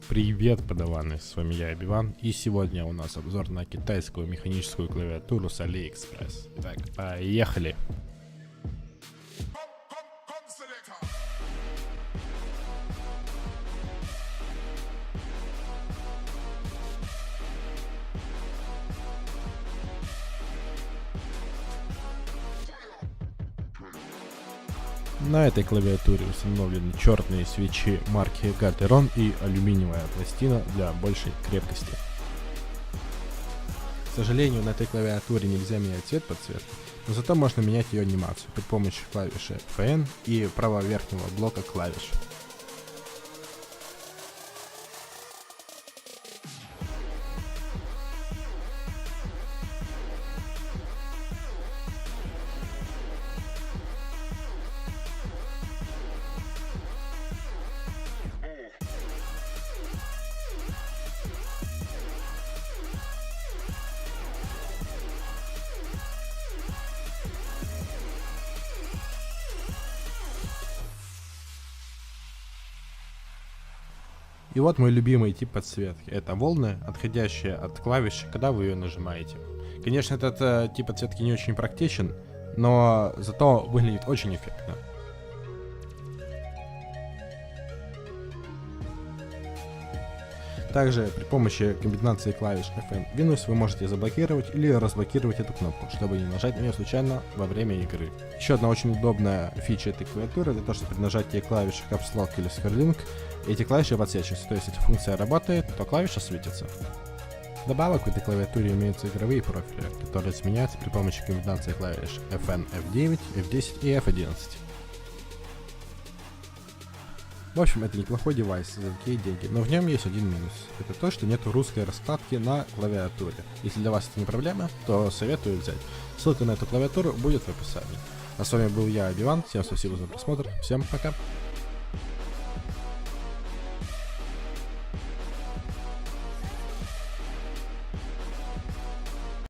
Привет, подаваны, с вами я, Биван, и сегодня у нас обзор на китайскую механическую клавиатуру с AliExpress. Итак, поехали! На этой клавиатуре установлены черные свечи марки Gateron и алюминиевая пластина для большей крепкости. К сожалению, на этой клавиатуре нельзя менять цвет подсветки, но зато можно менять ее анимацию при помощи клавиши FN и правого верхнего блока клавиш. И вот мой любимый тип подсветки. Это волны, отходящие от клавиши, когда вы ее нажимаете. Конечно, этот тип подсветки не очень практичен, но зато выглядит очень эффектно. Также при помощи комбинации клавиш FN-Windows вы можете заблокировать или разблокировать эту кнопку, чтобы не нажать на нее случайно во время игры. Еще одна очень удобная фича этой клавиатуры, это то, что при нажатии клавиши Caps Lock или Scarlink эти клавиши подсвечиваются, то есть если функция работает, то клавиша светится. Добавок в этой клавиатуре имеются игровые профили, которые изменяются при помощи комбинации клавиш FN, F9, F10 и F11. В общем, это неплохой девайс за такие деньги, но в нем есть один минус. Это то, что нет русской раскладки на клавиатуре. Если для вас это не проблема, то советую взять. Ссылка на эту клавиатуру будет в описании. А с вами был я, Биван. Всем спасибо за просмотр. Всем пока.